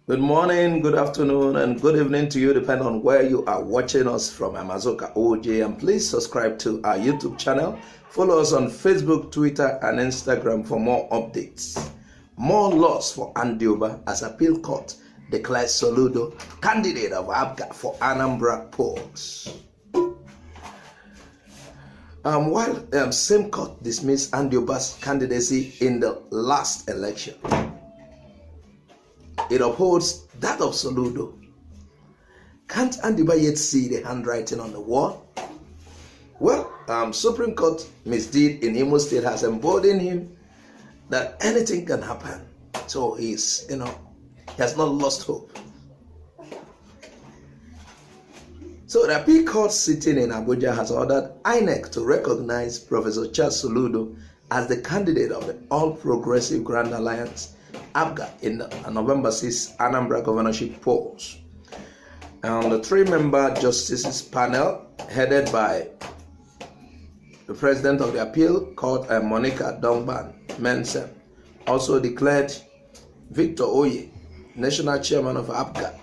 Good morning, good afternoon, and good evening to you, depending on where you are watching us from. I'm Azoka OJ, and please subscribe to our YouTube channel. Follow us on Facebook, Twitter, and Instagram for more updates. More loss for Andioba as appeal court declares Soludo candidate of APC for Anambra polls. While same court dismissed Andioba's candidacy in the last election, it upholds that of Soludo. Can't Andioba yet see the handwriting on the wall? Well, Supreme Court misdeed in Imo State has emboldened him that anything can happen. So he has not lost hope. So the appeal court sitting in Abuja has ordered INEC to recognize Professor Charles Soludo as the candidate of the All Progressive Grand Alliance APC in the November 6 Anambra governorship polls. And the three-member justices panel, headed by the president of the appeal court, Monica Dongban Mensen, also declared Victor Oye, national chairman of APC.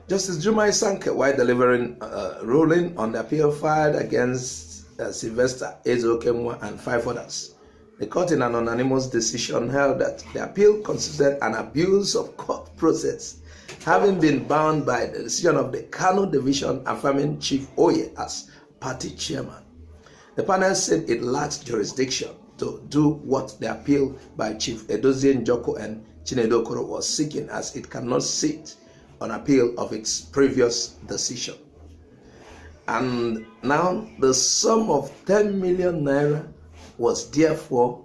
Justice Jumai Sanke, while delivering ruling on the appeal filed against Sylvester Ezokemwa and 5 others, the court in an unanimous decision held that the appeal constituted an abuse of court process, having been bound by the decision of the Kano Division affirming Chief Oye as party chairman. The panel said it lacked jurisdiction to do what the appeal by Chief Edozie Njoko and Chinedu Okoro was seeking, as it cannot sit on appeal of its previous decision. And now the sum of 10 million naira was therefore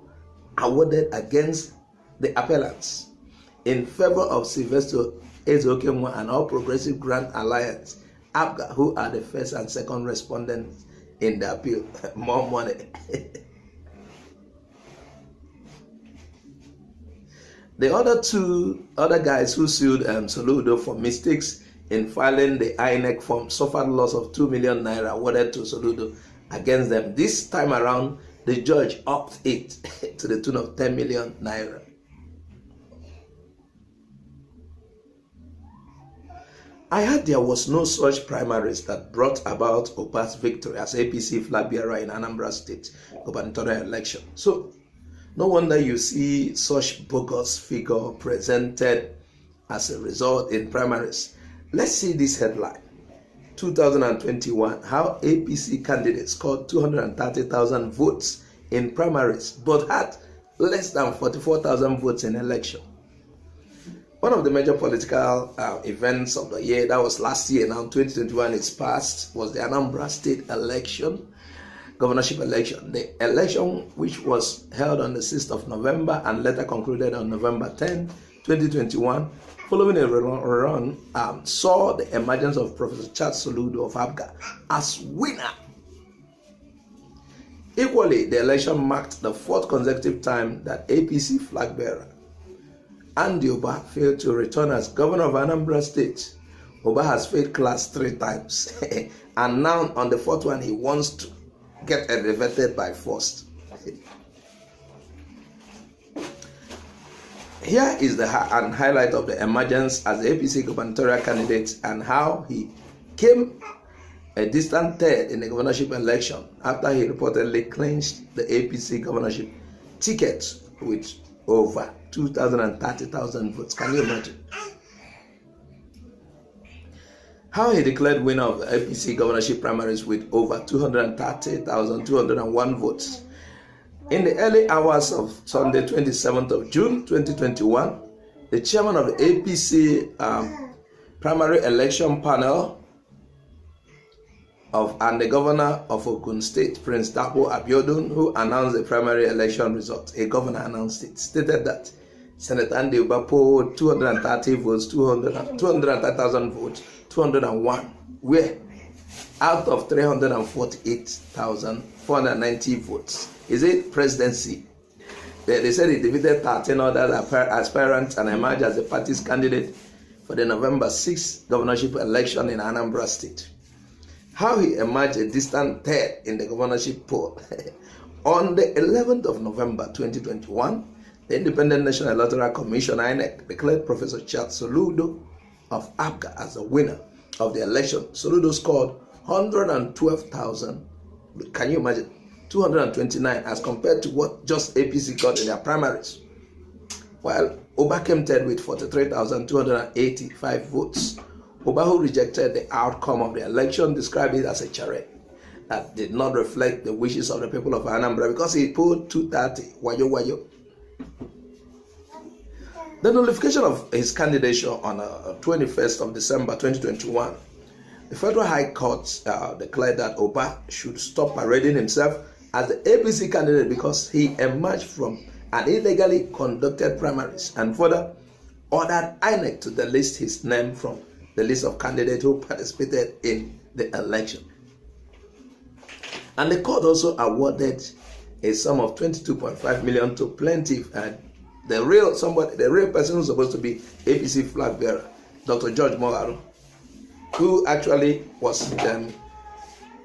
awarded against the appellants in favor of Sylvester Ezokemwa and All Progressive Grand Alliance APC, who are the first and second respondents in the appeal. More money. The other guys who sued Soludo for mistakes in filing the INEC form suffered loss of 2 million naira awarded to Soludo against them. This time around, the judge upped it to the tune of 10 million naira. I heard there was no such primaries that brought about Opa's victory as APC flag bearer in Anambra State gubernatorial election. So, no wonder you see such bogus figure presented as a result in primaries. Let's see this headline. 2021, how APC candidates scored 230,000 votes in primaries but had less than 44,000 votes in election. One of the major political events of the year, that was last year, now 2021 is past, was the Anambra State election, governorship election. The election, which was held on the 6th of November and later concluded on November 10, 2021, following a run, saw the emergence of Professor Charles Soludo of APC as winner. Equally, the election marked the 4th consecutive time that APC flag bearer Andioba failed to return as governor of Anambra State. Oba has failed class 3 times, and now on the 4th one, he wants to get elevated by force. Here is the highlight of the emergence as the APC gubernatorial candidate and how he came a distant third in the governorship election after he reportedly clinched the APC governorship ticket with over 230,000 votes. Can you imagine? How he declared winner of the APC governorship primaries with over 230,201 votes. In the early hours of Sunday, 27th of June, 2021, the chairman of the APC primary election panel and the governor of Ogun State, Prince Dapo Abiodun, who announced the primary election results, a governor announced it, stated that Senator Andioba polled 230 votes, 230,000 votes, 201, where out of 348,490 votes. Is it presidency? They said he defeated 13 other aspirants and emerged as the party's candidate for the November 6th governorship election in Anambra State. How he emerged a distant third in the governorship poll. On the 11th of November 2021, The Independent National Electoral Commission, INEC, declared Professor Charles Soludo of APCA as the winner of the election. Soludo scored 112,000, can you imagine, 229 as compared to what just APC got in their primaries. While Oba came third with 43,285 votes. Oba, who rejected the outcome of the election, described it as a charade that did not reflect the wishes of the people of Anambra because he pulled 230. Wayo. The nullification of his candidature on 21st of December 2021, the Federal High Court declared that Oba should stop parading himself as the APC candidate because he emerged from an illegally conducted primaries, and further ordered INEC to delist his name from the list of candidates who participated in the election. And the court also awarded a sum of 22.5 million to plaintiff and the real person who's supposed to be APC flag bearer, Dr. George Moghalu, who actually was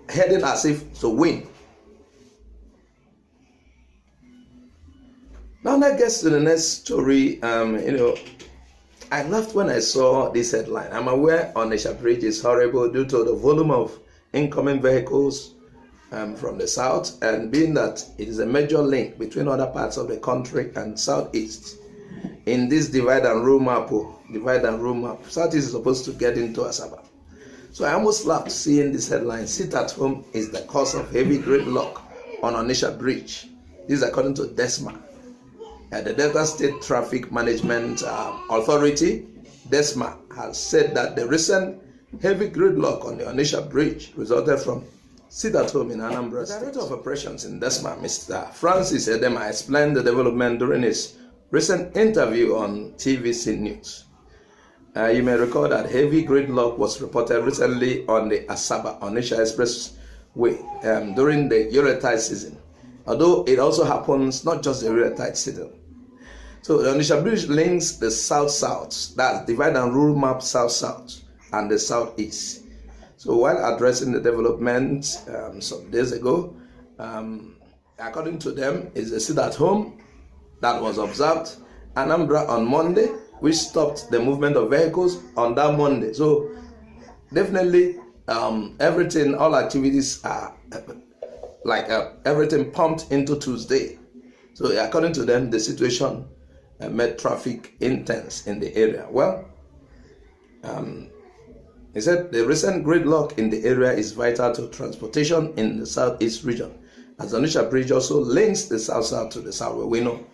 heading as if to win. Now that gets to the next story. I laughed when I saw this headline. I'm aware Onitsha Bridge is horrible due to the volume of incoming vehicles from the south, and being that it is a major link between other parts of the country and southeast. In this divide and rule map, southeast is supposed to get into Asaba. So I almost laughed seeing this headline: "Sit at home is the cause of heavy gridlock on Onitsha Bridge." This is according to DESMA. The Delta State Traffic Management Authority, DESMA, has said that the recent heavy gridlock on the Onitsha Bridge resulted from sit at home in Anambra State. The Director of Operations in DESMA, Mr. Francis Edema, explained the development during his recent interview on TVC News. You may recall that heavy gridlock was reported recently on the Asaba-Onitsha Expressway during the Yuletide season, although it also happens not just the Yuletide season. So the Onitsha Bridge links the south-south, that's divide and rule map south-south, and the southeast. So while addressing the development some days ago, according to them, is a sit at home that was observed Anambra on Monday, which stopped the movement of vehicles on that Monday. So definitely everything, all activities are everything pumped into Tuesday. So according to them, the situation made traffic intense in the area. Well, he said the recent gridlock in the area is vital to transportation in the southeast region, as the Onitsha Bridge also links the south-south to the south, where we know.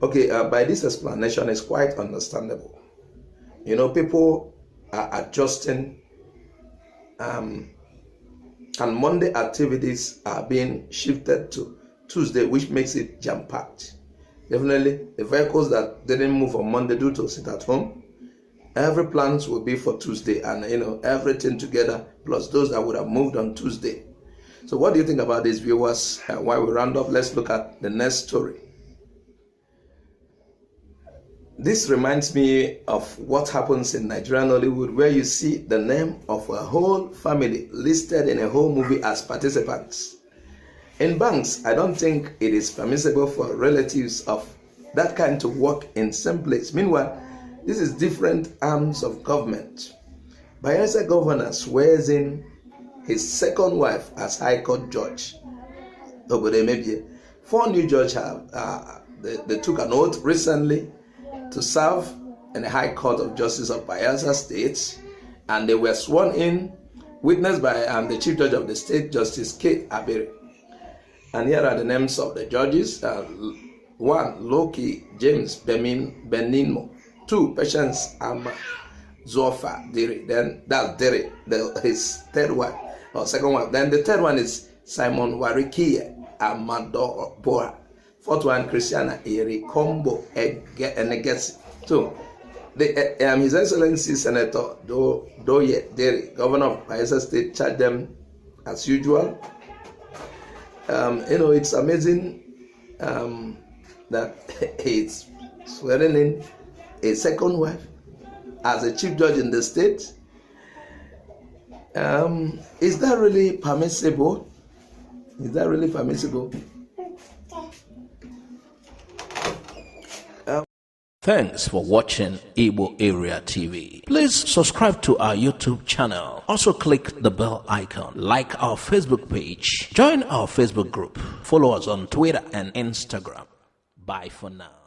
Okay, by this explanation, is quite understandable. People are adjusting, and Monday activities are being shifted to Tuesday, which makes it jam-packed. Definitely, the vehicles that didn't move on Monday due to sit at home, every plans will be for Tuesday, and everything together, plus those that would have moved on Tuesday. So what do you think about this, viewers? While we round up, let's look at the next story. This reminds me of what happens in Nigerian Hollywood, where you see the name of a whole family listed in a whole movie as participants. In banks, I don't think it is permissible for relatives of that kind to work in same place. Meanwhile, this is different arms of government. Bayelsa governor swears in his second wife as High Court judge. 4 new judges have they took an oath recently to serve in the High Court of Justice of Bayelsa State, and they were sworn in, witnessed by the Chief Judge of the State, Justice Kate Abere. And here are the names of the judges. 1. Loki James Benimo. 2. Patience Ama Zofa Diri. Then that's Diri, his third wife, or second wife. Then the third one is Simon Warikie Amado Boa. 4th one, Christiana Eri Combo Enegesi. 2. His Excellency Senator Doye Deri, Governor of Bayelsa State, charged them as usual. It's amazing that he's swearing in a second wife as a chief judge in the state. Is that really permissible? Thanks for watching Igbo Area TV. Please subscribe to our YouTube channel. Also click the bell icon. Like our Facebook page. Join our Facebook group. Follow us on Twitter and Instagram. Bye for now.